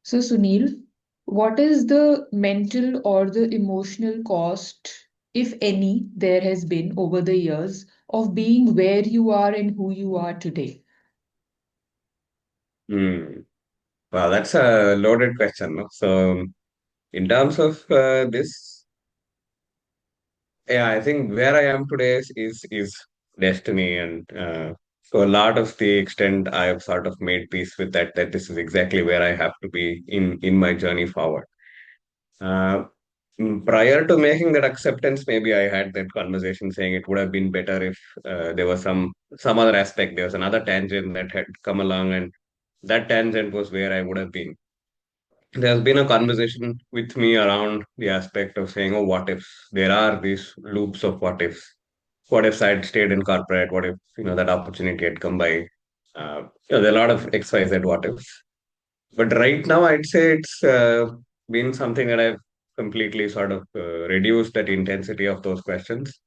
So, Sunil, what is the mental or the emotional cost, if any, there has been over the years of being where you are and who you are today? Hmm. Wow, that's a loaded question. No? So, in terms of this, yeah, I think where I am today is destiny, and so a lot of the extent I have sort of made peace with that. That this is exactly where I have to be in my journey forward. Uh, Prior to making that acceptance, maybe I had that conversation saying it would have been better if there was some other aspect. There was another tangent that had come along, and that tangent was where I would have been. There's been a conversation with me around the aspect of saying, oh, what ifs? There are these loops of what ifs. What if I'd stayed in corporate? What if, that opportunity had come by? There are a lot of XYZ what ifs. But right now, I'd say it's been something that I've completely sort of reduced that intensity of those questions.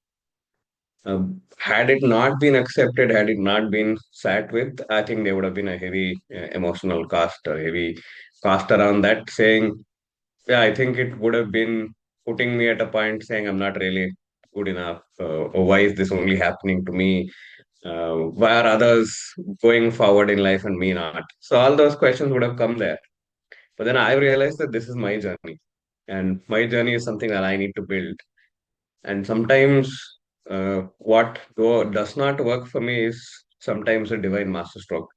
Had it not been accepted, had it not been sat with, I think there would have been a heavy emotional cost, a heavy cost around that, saying, yeah, I think it would have been putting me at a point saying I'm not really good enough. Or why is this only happening to me? Why are others going forward in life and me not? So all those questions would have come there. But then I realized that this is my journey, and my journey is something that I need to build. And sometimes what does not work for me is sometimes a divine masterstroke,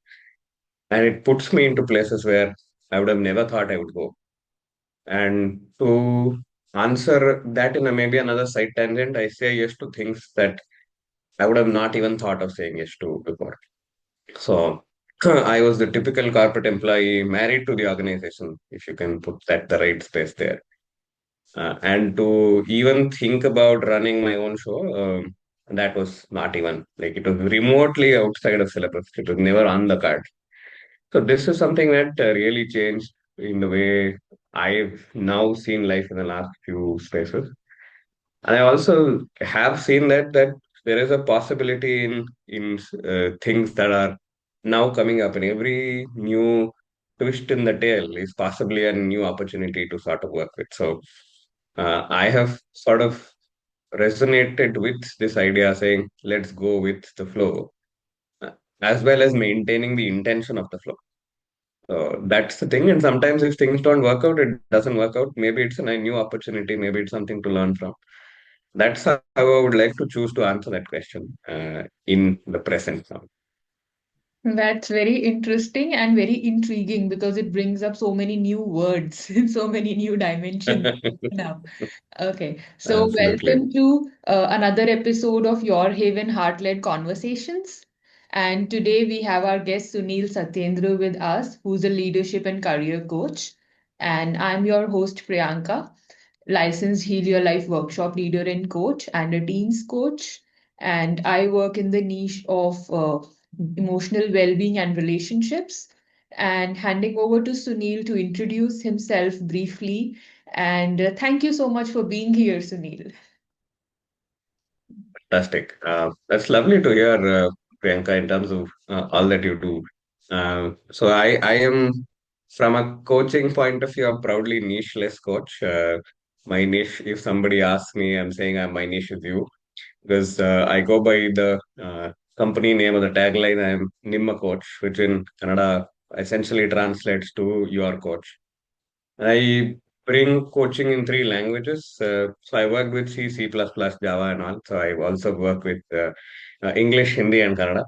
and it puts me into places where I would have never thought I would go. And to answer that in maybe another side tangent, I say yes to things that I would have not even thought of saying yes to before. So I was the typical corporate employee married to the organization, if you can put that the right space there. And to even think about running my own show, that was not even like it was remotely outside of syllabus. It was never on the card. So this is something that really changed in the way I've now seen life in the last few spaces. And I also have seen that there is a possibility in things that are now coming up, and every new twist in the tail is possibly a new opportunity to sort of work with. So I have sort of resonated with this idea, saying let's go with the flow, uh, as well as maintaining the intention of the flow. So that's the thing. And sometimes if things don't work out, it doesn't work out. Maybe it's a new opportunity. Maybe it's something to learn from. That's how I would like to choose to answer that question in the present now. That's very interesting and very intriguing because it brings up so many new words and so many new dimensions now. Okay, so Absolutely. welcome to another episode of Your Haven Heart-led Conversations. And today we have our guest Sunil Satyendra with us, who's a leadership and career coach. And I'm your host Priyanka, licensed Heal Your Life workshop leader and coach, and a teens coach. And I work in the niche of emotional well-being and relationships. And handing over to Sunil to introduce himself briefly. And thank you so much for being here, Sunil. Fantastic. That's lovely to hear, Priyanka, in terms of all that you do. So I am, from a coaching point of view, a proudly nicheless coach. My niche, if somebody asks me, I'm saying my niche is you, because I go by the company name of the tagline. I'm Nimma Coach, which in Kannada essentially translates to your coach. I bring coaching in three languages. So I worked with C, C++, Java, and all. So I also work with English, Hindi, and Kannada.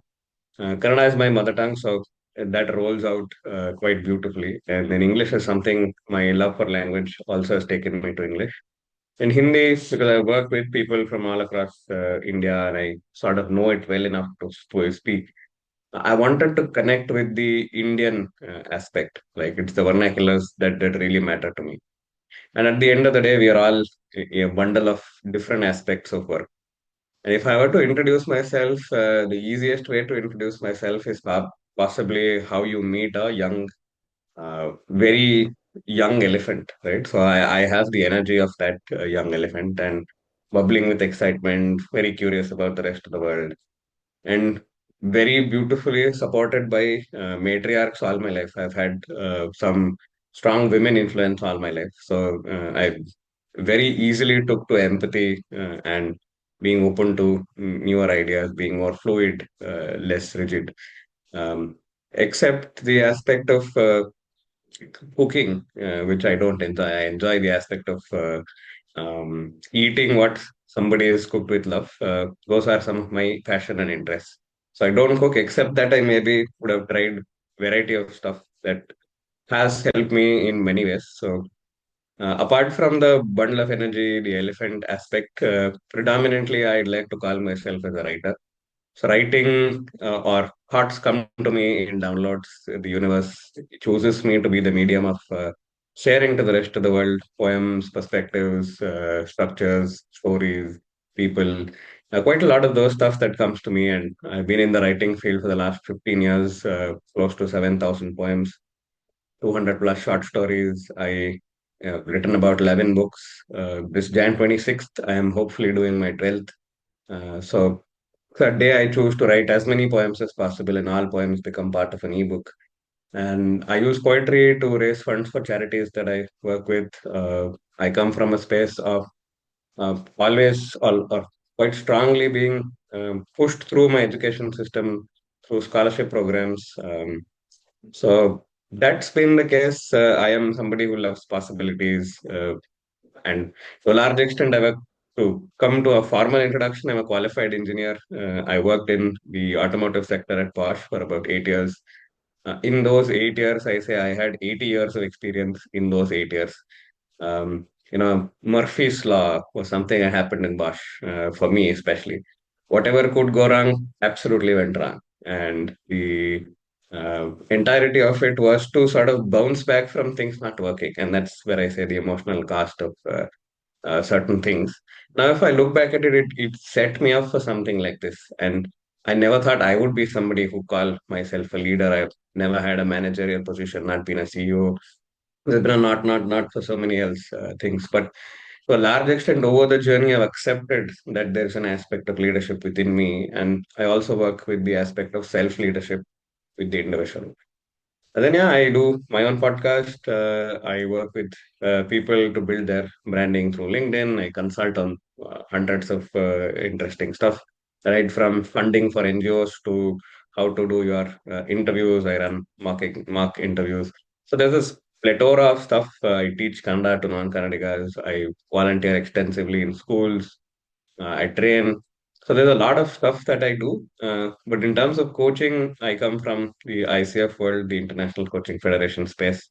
Kannada is my mother tongue, so that rolls out quite beautifully. And then English is something my love for language also has taken me to English. In Hindi, because I work with people from all across India and I sort of know it well enough to speak. I wanted to connect with the Indian aspect, like it's the vernaculars that really matter to me. And at the end of the day, we are all a bundle of different aspects of work. And if I were to introduce myself, the easiest way to introduce myself is possibly how you meet a very young elephant, right? So I have the energy of that young elephant and bubbling with excitement, very curious about the rest of the world, and very beautifully supported by matriarchs all my life. I've had some strong women influence all my life. So I very easily took to empathy and being open to newer ideas, being more fluid, less rigid. Um, except the aspect of cooking, which I don't enjoy. I enjoy the aspect of eating what somebody has cooked with love. Those are some of my passion and interests. So I don't cook, except that I maybe would have tried variety of stuff that has helped me in many ways. So apart from the bundle of energy, the elephant aspect, predominantly I'd like to call myself as a writer. So writing or thoughts come to me in downloads. The universe chooses me to be the medium of sharing to the rest of the world poems, perspectives, structures, stories, people. Quite a lot of those stuff that comes to me, and I've been in the writing field for the last 15 years, close to 7,000 poems, 200 plus short stories. I have written about 11 books. This Jan 26th, I am hopefully doing my 12th. So that day I choose to write as many poems as possible, and all poems become part of an ebook. And I use poetry to raise funds for charities that I work with. I come from a space of always or quite strongly being pushed through my education system through scholarship programs. So that's been the case. I am somebody who loves possibilities. And to a large extent, to come to a formal introduction, I'm a qualified engineer. I worked in the automotive sector at Bosch for about 8 years. In those 8 years, I say I had 80 years of experience in those 8 years. Murphy's Law was something that happened in Bosch, for me especially. Whatever could go wrong, absolutely went wrong. And the entirety of it was to sort of bounce back from things not working. And that's where I say the emotional cost of certain things. Now, if I look back at it, it set me up for something like this. And I never thought I would be somebody who call myself a leader. I've never had a managerial position, not been a CEO. There's been a not for so many else things. But to a large extent, over the journey, I've accepted that there's an aspect of leadership within me. And I also work with the aspect of self leadership with the individual. And then, yeah, I do my own podcast. I work with people to build their branding through LinkedIn. I consult on hundreds of interesting stuff, right from funding for NGOs to how to do your interviews. I run mock interviews. So there's this plethora of stuff. I teach Kannada to non-Kannadigas. I volunteer extensively in schools. I train. So there's a lot of stuff that I do. But in terms of coaching, I come from the ICF world, the International Coaching Federation space.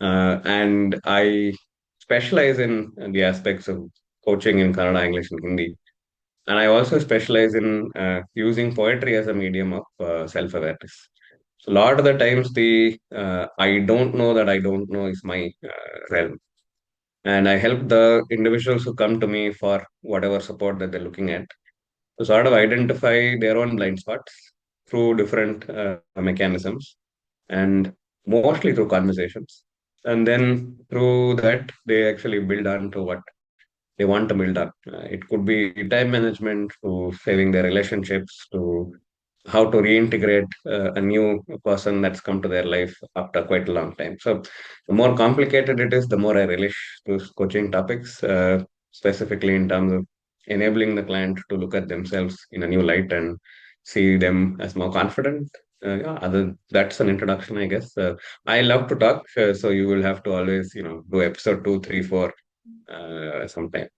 And I specialize in the aspects of coaching in Kannada, English, and Hindi. And I also specialize in using poetry as a medium of self-awareness. So a lot of the times, the I don't know that I don't know is my realm. And I help the individuals who come to me for whatever support that they're looking at to sort of identify their own blind spots through different mechanisms and mostly through conversations. And then through that, they actually build on to what they want to build up. It could be time management to saving their relationships to how to reintegrate a new person that's come to their life after quite a long time. So the more complicated it is, the more I relish those coaching topics, specifically in terms of enabling the client to look at themselves in a new light and see them as more confident. Yeah, that's an introduction, I guess. I love to talk, so you will have to always, do episode two, three, four, sometime.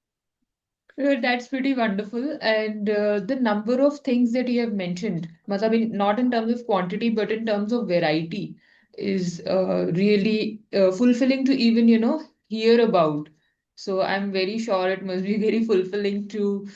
That's pretty wonderful. And the number of things that you have mentioned, I mean, not in terms of quantity, but in terms of variety, is really fulfilling to even, hear about. So I'm very sure it must be very fulfilling to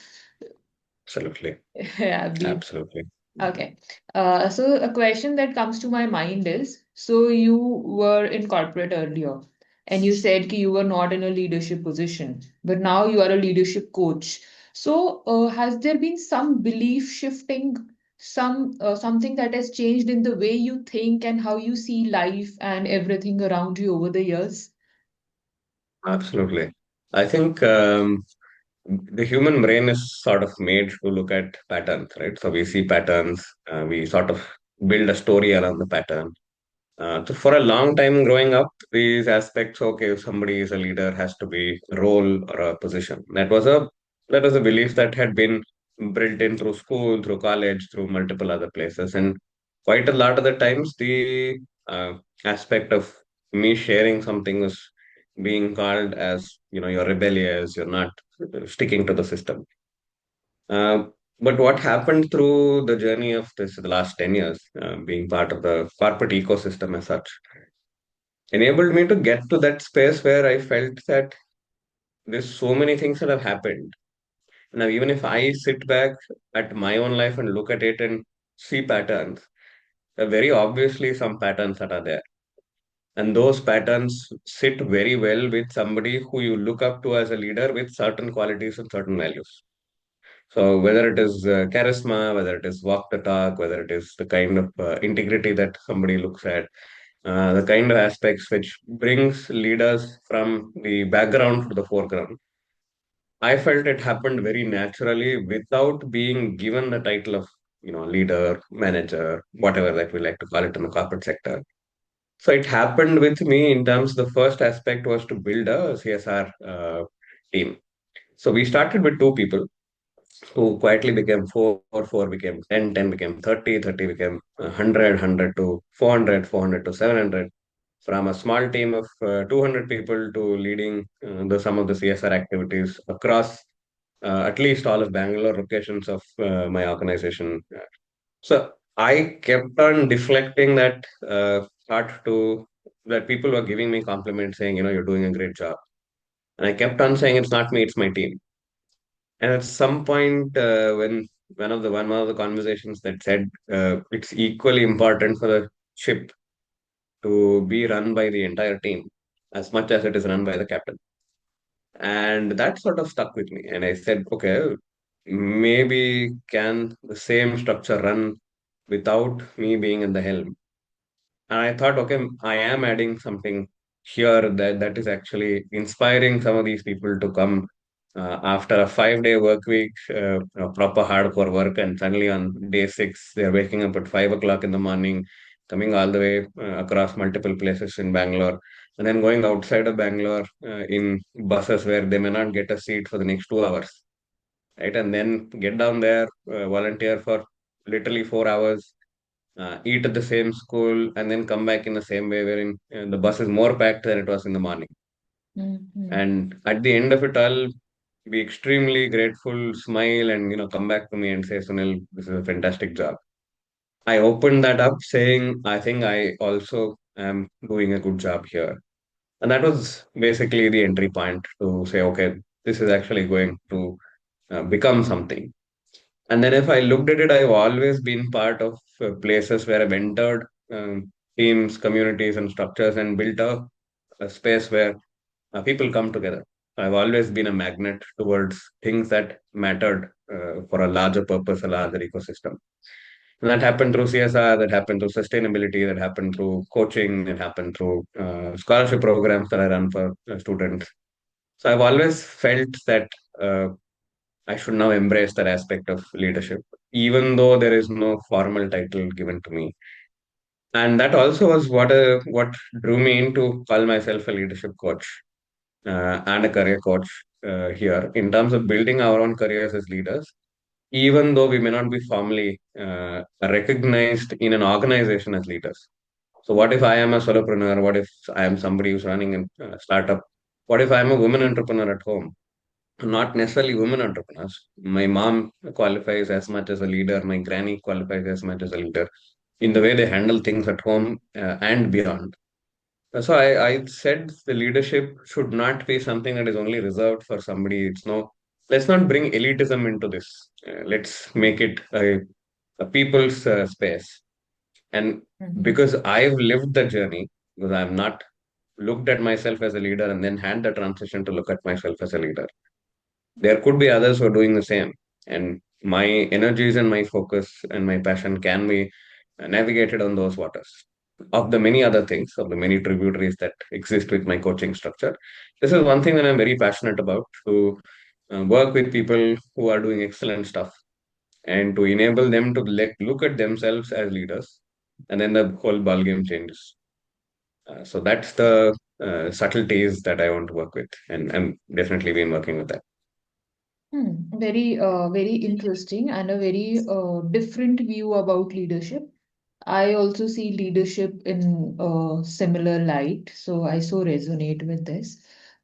Absolutely. yeah, be. Absolutely. Okay. So a question that comes to my mind is, so you were in corporate earlier and you said that you were not in a leadership position, but now you are a leadership coach. So has there been some belief shifting, something that has changed in the way you think and how you see life and everything around you over the years? Absolutely. I think the human brain is sort of made to look at patterns, right? So we see patterns, we sort of build a story around the pattern. So for a long time growing up, these aspects, okay, if somebody is a leader, has to be a role or a position. That was a belief that had been built in through school, through college, through multiple other places, and quite a lot of the times, the uh, aspect of me sharing something was being called as, you're rebellious, you're not sticking to the system. Uh, but what happened through the journey of the last 10 years, being part of the corporate ecosystem as such, enabled me to get to that space where I felt that there's so many things that have happened. Now, even if I sit back at my own life and look at it and see patterns, there are very obviously some patterns that are there. And those patterns sit very well with somebody who you look up to as a leader with certain qualities and certain values. So whether it is charisma, whether it is walk the talk, whether it is the kind of integrity that somebody looks at, the kind of aspects which brings leaders from the background to the foreground. I felt it happened very naturally without being given the title of, leader, manager, whatever that we like to call it in the corporate sector. So it happened with me in terms the first aspect was to build a CSR team. So we started with two people who quietly became four, four became 10, 10 became 30, 30 became 100, 100 to 400, 400 to 700. From a small team of 200 people to leading some of the CSR activities across at least all of Bangalore locations of my organization. So I kept on deflecting that thought to that people were giving me compliments saying, you're doing a great job. And I kept on saying, it's not me, it's my team. And at some point, when one of the conversations that said it's equally important for the ship to be run by the entire team as much as it is run by the captain. And that sort of stuck with me. And I said, okay, maybe can the same structure run without me being in the helm? And I thought, okay, I am adding something here that is actually inspiring some of these people to come after a 5 day work week, proper hardcore work, and suddenly on day six, they're waking up at 5 o'clock in the morning, coming all the way across multiple places in Bangalore, and then going outside of Bangalore in buses where they may not get a seat for the next 2 hours, right? And then get down there, volunteer for literally 4 hours, eat at the same school, and then come back in the same way, wherein the bus is more packed than it was in the morning. Mm-hmm. And at the end of it all, be extremely grateful, smile, and come back to me and say, Sunil, this is a fantastic job. I opened that up saying, I think I also am doing a good job here. And that was basically the entry point to say, okay, this is actually going to become something. And then if I looked at it, I've always been part of places where I've entered teams, communities, and structures and built a space where people come together. I've always been a magnet towards things that mattered for a larger purpose, a larger ecosystem. And that happened through CSR, that happened through sustainability, that happened through coaching, that happened through scholarship programs that I run for students. So I've always felt that uh, I should now embrace that aspect of leadership, even though there is no formal title given to me. And that also was what drew me into call myself a leadership coach and a career coach here in terms of building our own careers as leaders, even though we may not be formally recognized in an organization as leaders. So, what if I am a solopreneur? What if I am somebody who's running a startup? What if I am a woman entrepreneur at home? Not necessarily women entrepreneurs. My mom qualifies as much as a leader. My granny qualifies as much as a leader in the way they handle things at home and beyond. So I said the leadership should not be something that is only reserved for somebody. It's no, let's not bring elitism into this. Let's make it a people's space. And Mm-hmm. because I've lived the journey, because I've not looked at myself as a leader and then had the transition to look at myself as a leader, there could be others who are doing the same. And my energies and my focus and my passion can be navigated on those waters. Of the many other things, of the many tributaries that exist with my coaching structure, this is one thing that I'm very passionate about to work with people who are doing excellent stuff and to enable them to look at themselves as leaders. And then the whole ballgame changes. So that's the subtleties that I want to work with, and I'm definitely been working with that. Very interesting and a very different view about leadership. I also see leadership in a similar light, so I so resonate with this.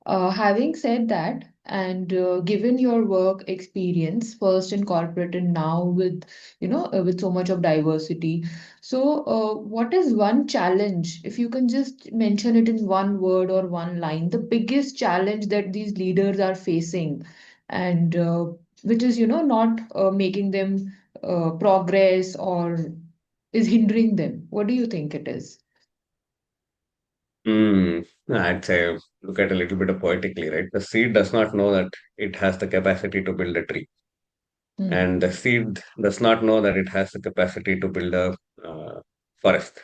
Having said that, and given your work experience, first in corporate and now with, with so much of diversity, so what is one challenge, if you can just mention it in one word or one line, the biggest challenge that these leaders are facing, and which is, not making them progress or is hindering them. What do you think it is? Hmm. I'd say look at a little bit of poetically, right? The seed does not know that it has the capacity to build a tree, Hmm. and the seed does not know that it has the capacity to build a forest.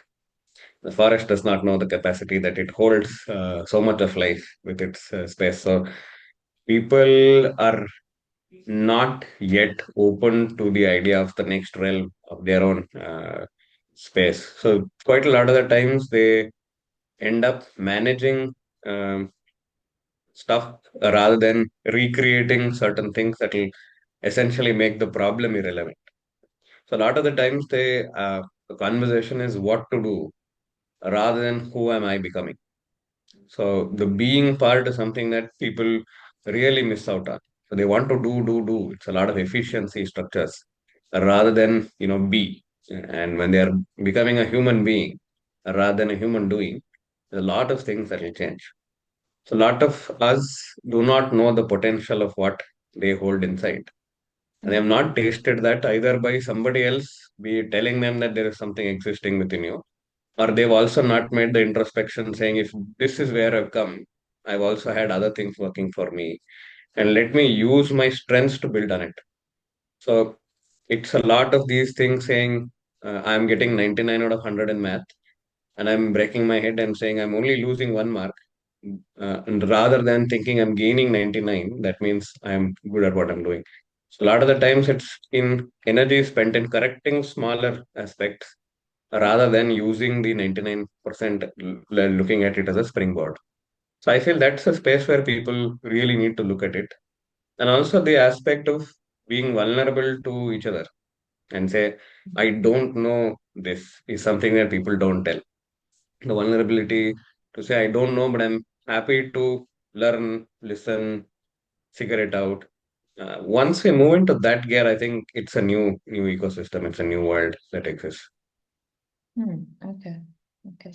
The forest does not know the capacity that it holds so much of life with its space. So people are not yet open to the idea of the next realm of their own space. So quite a lot of the times they end up managing um, stuff rather than recreating certain things that will essentially make the problem irrelevant. So a lot of the times the conversation is what to do rather than who am I becoming. So the being part is something that people really miss out on. So they want to do. It's a lot of efficiency structures rather than, be. And when they are becoming a human being rather than a human doing, there's a lot of things that will change. So a lot of us do not know the potential of what they hold inside. And they have Hmm. not tasted that either by somebody else, be telling them that there is something existing within you, or they've also not made the introspection saying, if this is where I've come, I've also had other things working for me. And let me use my strengths to build on it. So it's a lot of these things saying, I'm getting 99 out of 100 in math, and I'm breaking my head and saying I'm only losing 1 mark. And rather than thinking I'm gaining 99, that means I'm good at what I'm doing. So a lot of the times it's in energy spent in correcting smaller aspects rather than using the 99% looking at it as a springboard. So I feel that's a space where people really need to look at it. And also the aspect of being vulnerable to each other and say, I don't know this is something that people don't tell. The vulnerability to say, I don't know, but I'm happy to learn, listen, figure it out. Once we move into that gear, I think it's a new ecosystem. It's a new world that exists. Okay. Okay.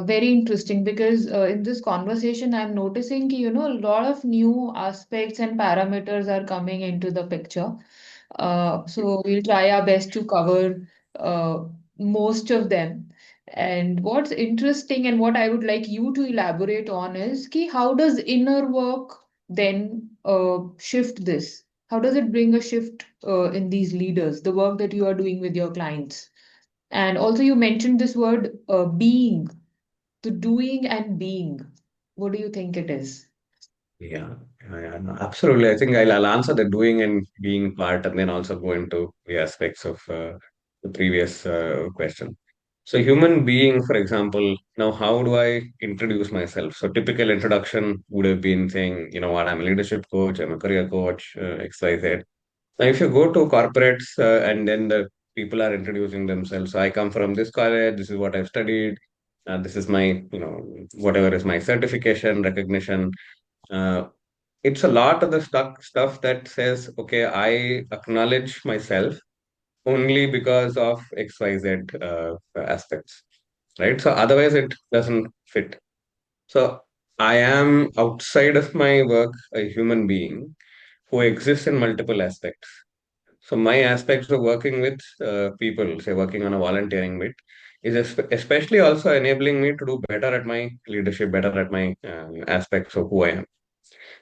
Very interesting because in this conversation, I'm noticing, a lot of new aspects and parameters are coming into the picture. So we'll try our best to cover most of them. And what's interesting and what I would like you to elaborate on is ki how does inner work then shift this? How does it bring a shift in these leaders, the work that you are doing with your clients? And also, you mentioned this word being, the doing and being. What do you think it is? Yeah, no, absolutely. I think I'll answer the doing and being part and then also go into the aspects of the previous question. So, human being, for example, now how do I introduce myself? So, typical introduction would have been saying, you know what, I'm a leadership coach, I'm a career coach, XYZ. Now, if you go to corporates and then the people are introducing themselves, so I come from this college, this is what I've studied, this is my, whatever is my certification, recognition. Uh, it's a lot of the stuff that says, okay, I acknowledge myself only because of XYZ aspects, right? So otherwise, it doesn't fit. So I am outside of my work a human being who exists in multiple aspects. So my aspects of working with people, say working on a volunteering bit, is especially also enabling me to do better at my leadership, better at my aspects of who I am.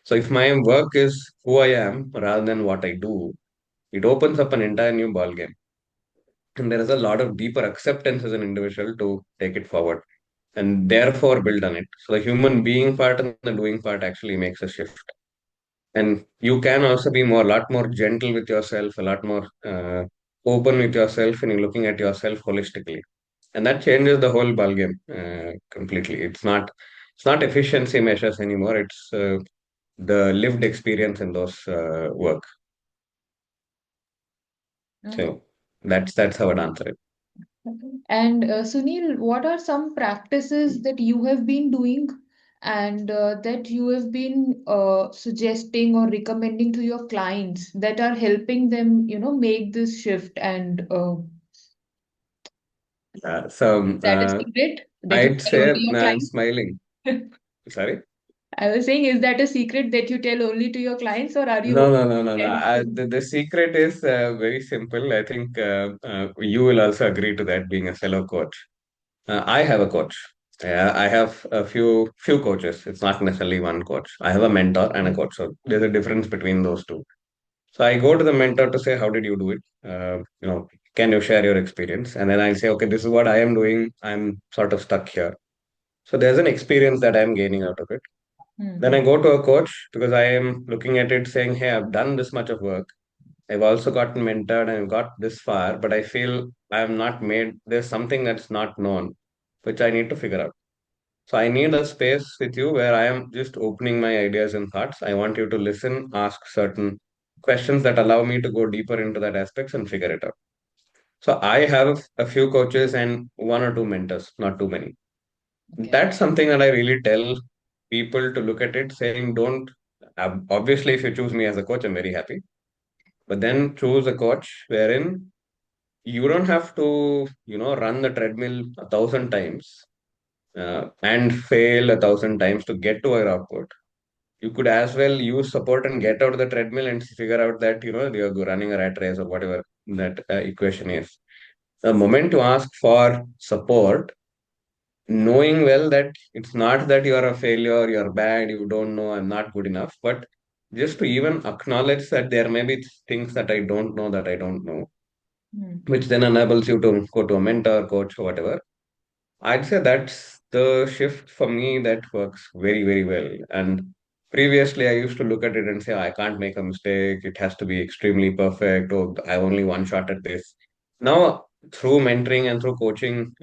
So if my work is who I am rather than what I do, it opens up an entire new ballgame. And there is a lot of deeper acceptance as an individual to take it forward and therefore build on it. So the human being part and the doing part actually makes a shift. And you can also be more, a lot more gentle with yourself, a lot more open with yourself, and you're looking at yourself holistically. and that changes the whole ballgame completely. It's not efficiency measures anymore. It's the lived experience in those work. Okay. So that's how I'd answer it. And Sunil, what are some practices that you have been doing and that you have been suggesting or recommending to your clients that are helping them, make this shift? And So is that a secret that you I'd tell only say your I'm clients? smiling. Sorry. I was saying, is that a secret that you tell only to your clients, or are you No, open no, no, no, to no. share it with? The secret is very simple. I think you will also agree to that being a fellow coach. I have a coach. I have a few coaches. It's not necessarily one coach. I have a mentor and a coach. So there's a difference between those two. So I go to the mentor to say, how did you do it? Can you share your experience? And then I'll say, okay, this is what I am doing. I'm sort of stuck here. So there's an experience that I'm gaining out of it. Then Hmm. I go to a coach because I am looking at it saying, hey, I've done this much of work. I've also gotten mentored and I've got this far, but I feel I have not made, there's something that's not known, which I need to figure out. So I need a space with you where I am just opening my ideas and thoughts. I want you to listen, ask certain questions that allow me to go deeper into that aspects and figure it out. So I have a few coaches and one or two mentors, not too many. Okay. That's something that I really tell people to look at it, saying, don't, obviously, if you choose me as a coach, I'm very happy. But then choose a coach wherein you don't have to, run the treadmill 1,000 times and fail 1,000 times to get to our output. You could as well use support and get out of the treadmill and figure out that, you're running a rat race or whatever that equation is. The moment to ask for support, knowing well that it's not that you are a failure, you're bad, you don't know, I'm not good enough, but just to even acknowledge that there may be things that I don't know that I don't know, Hmm. which then enables you to go to a mentor, coach, or whatever. I'd say that's the shift for me that works very, very well. And previously, I used to look at it and say, I can't make a mistake. It has to be extremely perfect. Oh, I have only one shot at this. Now, through mentoring and through coaching,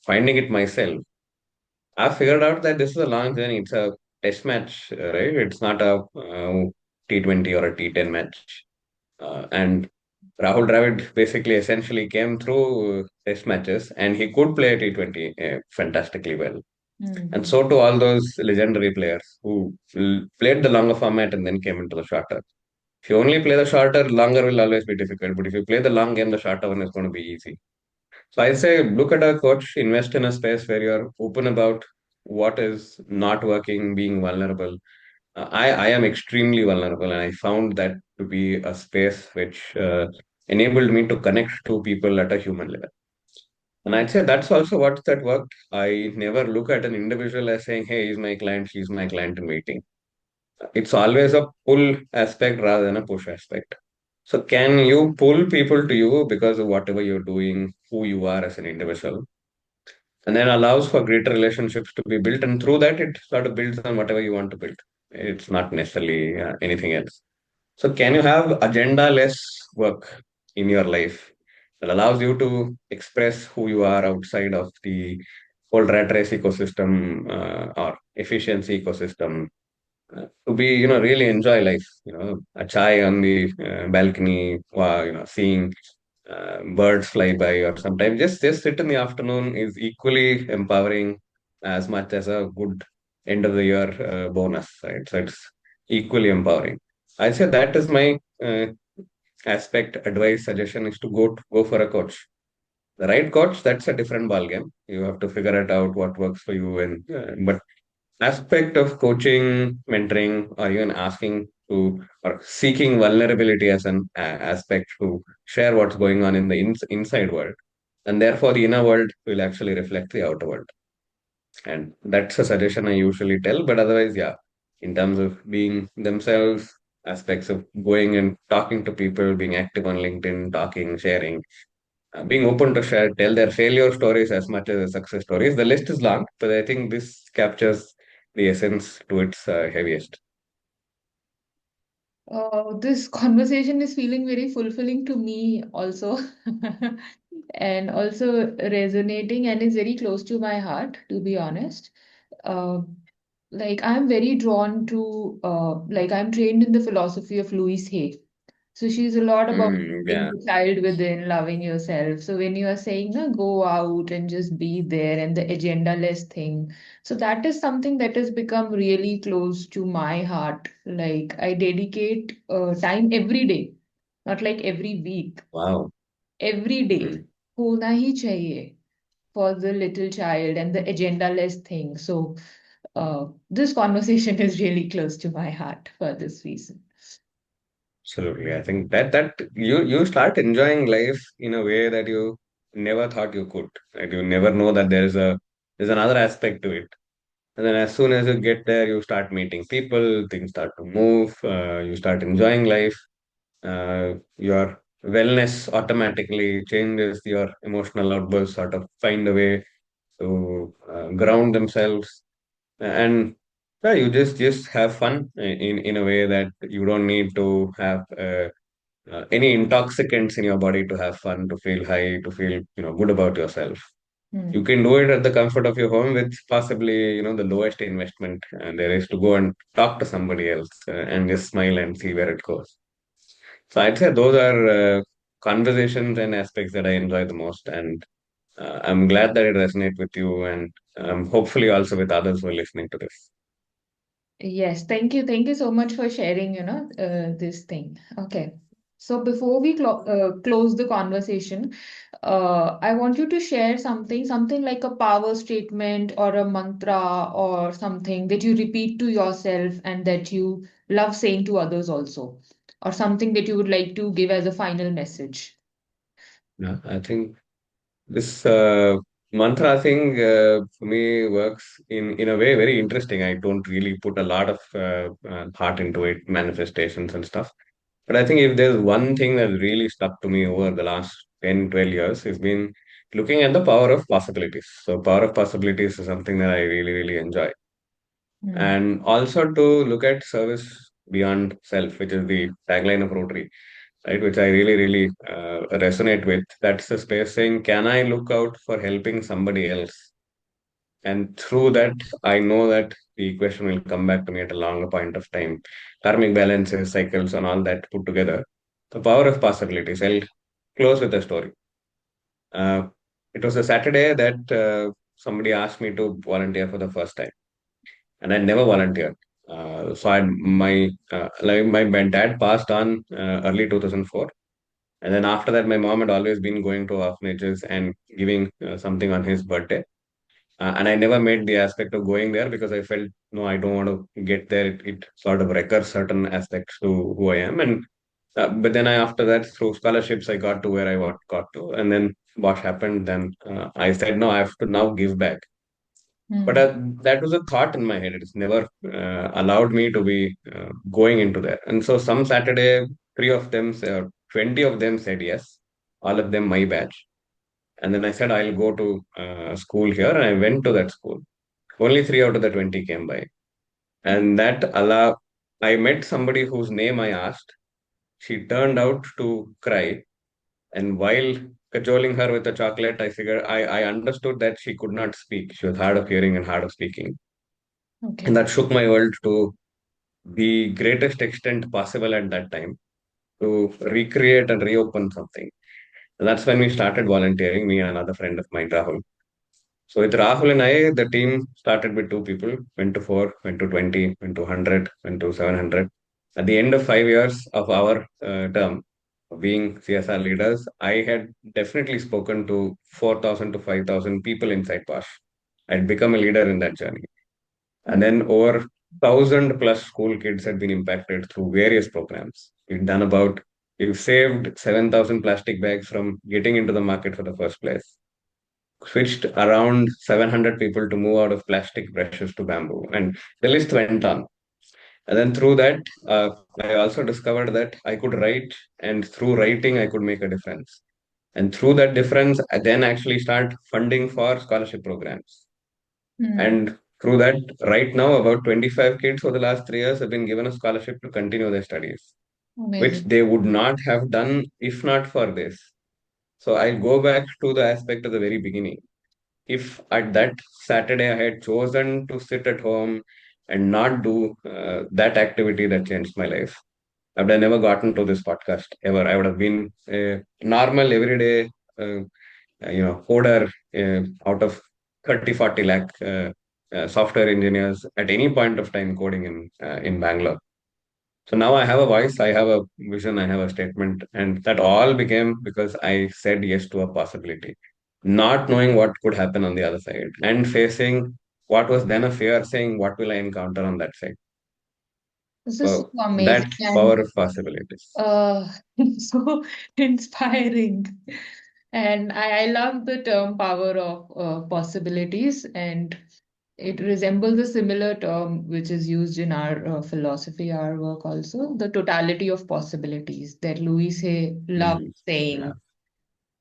finding it myself, I figured out that this is a long journey. It's a test match, right? It's not a T20 or a T10 match. And Rahul Dravid basically essentially came through test matches and he could play T20 fantastically well. And Hmm. so to all those legendary players who played the longer format and then came into the shorter. If you only play the shorter, longer will always be difficult. But if you play the long game, the shorter one is going to be easy. So I say, look at a coach, invest in a space where you're open about what is not working, being vulnerable. I am extremely vulnerable, and I found that to be a space which enabled me to connect to people at a human level. And Hmm. I'd say that's also what that worked. I never look at an individual as saying, hey, he's my client, she's my client in waiting. It's always a pull aspect rather than a push aspect. So, can you pull people to you because of whatever you're doing, who you are as an individual? And then allows for greater relationships to be built. And through that, it sort of builds on whatever you want to build. It's not necessarily anything else. So, can you have agenda less work in your life that allows you to express who you are outside of the whole rat race ecosystem or efficiency ecosystem to be, really enjoy life, a chai on the balcony, seeing birds fly by, or sometimes just sit in the afternoon is equally empowering as much as a good end of the year bonus, right? So it's equally empowering. I'd say that is my aspect, advice, suggestion is to go for a coach. The right coach, that's a different ball game. You have to figure it out what works for you, and but aspect of coaching, mentoring, or even asking to or seeking vulnerability as an aspect to share what's going on in the inside world, and therefore the inner world will actually reflect the outer world. And that's a suggestion I usually tell. But otherwise, yeah, in terms of being themselves, aspects of going and talking to people, being active on LinkedIn, talking, sharing, being open to share, tell their failure stories as much as their success stories. The list is long, but I think this captures the essence to its heaviest. This conversation is feeling very fulfilling to me also, and also resonating, and is very close to my heart, to be honest. Uh, like I'm very drawn to, like I'm trained in the philosophy of Louise Hay. So she's a lot about loving Yeah. the child within, loving yourself. So when you are saying, no, go out and just be there and the agenda-less thing. So that is something that has become really close to my heart. Like I dedicate time every day, not like every week, Wow. every day. Mhm. Hona hi chahiye for the little child and the agenda-less thing. So this conversation is really close to my heart for this reason. Absolutely. I think that you start enjoying life in a way that you never thought you could. Right? You never know that there's another aspect to it. And then as soon as you get there, you start meeting people, things start to move, you start enjoying life. Your wellness automatically changes, your emotional outbursts sort of find a way to ground themselves. And yeah, you just have fun in a way that you don't need to have any intoxicants in your body to have fun, to feel high, to feel good about yourself. You Hmm. can do it at the comfort of your home with possibly the lowest investment there is to go and talk to somebody else and just smile and see where it goes. So I'd say those are conversations and aspects that I enjoy the most, and I'm glad that it resonates with you, and hopefully also with others who are listening to this. Yes, thank you. Thank you so much for sharing, this thing. Okay. So before we close the conversation, I want you to share something like a power statement or a mantra or something that you repeat to yourself and that you love saying to others also, or something that you would like to give as a final message. Yeah, I think this mantra thing for me works in a way very interesting. I don't really put a lot of heart into it, manifestations and stuff. But I think if there's one thing that really stuck to me over the last 10, 12 years, it's been looking at the power of possibilities. So, power of possibilities is something that I really, really enjoy. Hmm. And also to look at service beyond self, which is the tagline of Rotary, right? Which I really, really resonate with. That's the space saying, can I look out for helping somebody else? And through that, I know that the equation will come back to me at a longer point of time. Karmic balances, cycles, and all that put together. The power of possibilities. I'll close with a story. Uh, it was a Saturday that somebody asked me to volunteer for the first time, and I never volunteered. So I my like my dad passed on early 2004, and then after that, my mom had always been going to orphanages and giving something on his birthday. And I never made the aspect of going there because I felt, no, I don't want to get there. It sort of recurs certain aspects to who I am. And but then after that, through scholarships, I got to where got to. And then what happened? Then I said, no, I have to now give back. But Hmm. that was a thought in my head. It's never allowed me to be going into that. And so some Saturday, 20 of them said yes, all of them my batch. And then I said, I'll go to school here. And I went to that school. Only 3 out of the 20 came by. And I met somebody whose name I asked. She turned out to cry. And while cajoling her with a chocolate, I understood that she could not speak. She was hard of hearing and hard of speaking. And Okay. that shook my world to the greatest extent possible at that time to recreate and reopen something. And that's when we started volunteering, me and another friend of mine, Rahul. So with Rahul and I, the team started with two people, went to four, went to 20, went to 100, went to 700. At the end of 5 years of our term of being CSR leaders, I had definitely spoken to 4,000 to 5,000 people inside Posh. I'd become a leader in that journey. And Hmm. then over 1,000 plus school kids had been impacted through various programs. We've saved 7,000 plastic bags from getting into the market for the first place, switched around 700 people to move out of plastic brushes to bamboo. And the list went on. And then through that, I also discovered that I could write, and through writing, I could make a difference. And through that difference, I then actually start funding for scholarship programs. Hmm. And through that, right now, about 25 kids for the last 3 years have been given a scholarship to continue their studies, which Amazing. they would not have done if not for this. So I'll go back to the aspect of the very beginning. If at that Saturday I had chosen to sit at home and not do that activity that changed my life, I would have never gotten to this podcast ever. I would have been a normal, everyday, coder out of 30, 40 lakh software engineers at any point of time coding in Bangalore. So now I have a voice, I have a vision, I have a statement, and that all became because I said yes to a possibility, not knowing what could happen on the other side and facing what was then a fear, saying, what will I encounter on that side? This is so So amazing that and power of possibilities. uh, so inspiring. And I love the term power of possibilities, and it resembles a similar term which is used in our philosophy, our work also, the totality of possibilities that Louis Hay loved Mhm. Yeah, saying.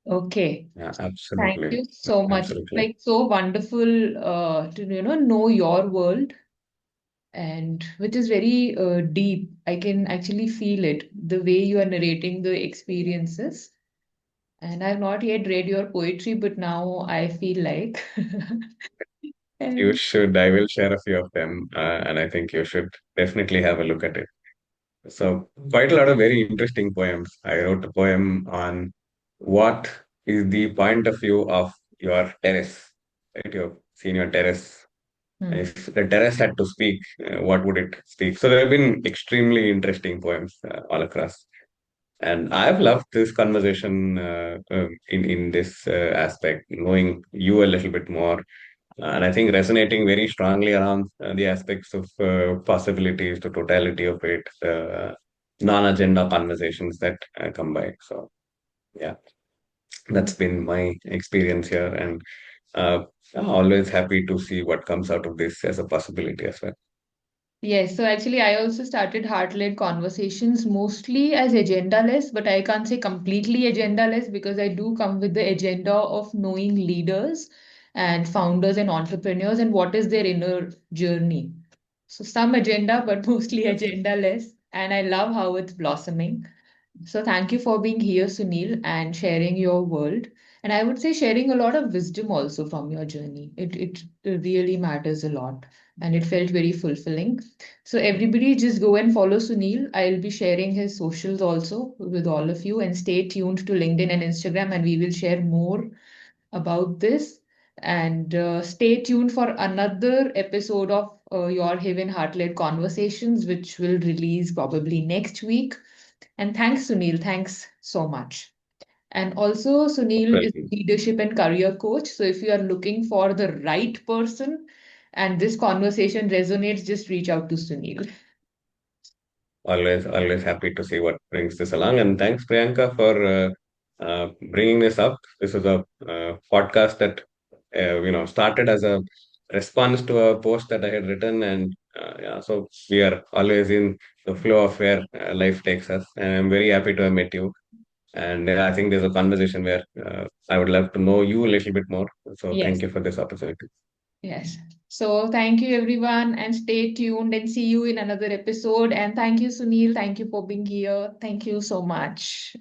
Okay, yeah, thank absolutely. you so much. It's Absolutely. like so wonderful to know your world, and which is very deep. I can actually feel it, the way you are narrating the experiences. And I've not yet read your poetry, but now I feel like. You And should, I will share a few of them, and I think you should definitely have a look at it. So, quite a lot of very interesting poems. I wrote a poem on what is the point of view of your terrace, right? You've seen your terrace. hmm. If the terrace had to speak, what would it speak? So, there have been extremely interesting poems all across. And I've loved this conversation in this aspect, knowing you a little bit more, and I think resonating very strongly around the aspects of possibilities, the totality of it, non-agenda conversations that come by. So yeah, that's been my experience here, and uh, I'm always happy to see what comes out of this as a possibility as well. Yes, so actually, I also started heart-led conversations mostly as agenda-less, but I can't say completely agenda-less because I do come with the agenda of knowing leaders and founders and entrepreneurs and what is their inner journey. So some agenda, but mostly agenda-less. And I love how it's blossoming. So thank you for being here, Sunil, and sharing your world. And I would say sharing a lot of wisdom also from your journey. It really matters a lot. And it felt very fulfilling. So everybody just go and follow Sunil. I'll be sharing his socials also with all of you. And stay tuned to LinkedIn and Instagram, and we will share more about this. And stay tuned for another episode of Your Haven Heart-led Conversations, which will release probably next week. And thanks, Sunil. Thanks so much. And also, Sunil is Welcome. a leadership and career coach. So if you are looking for the right person and this conversation resonates, just reach out to Sunil. Always, always happy to see what brings this along. And thanks, Priyanka, for bringing this up. This is a podcast that started as a response to a post that I had written, and yeah, so we are always in the flow of where life takes us. And I'm very happy to have met you. And I think there's a conversation where I would love to know you a little bit more. So thank Yes, you for this opportunity. yes. So thank you, everyone, and stay tuned and see you in another episode. And thank you, Sunil. Thank you for being here. Thank you so much.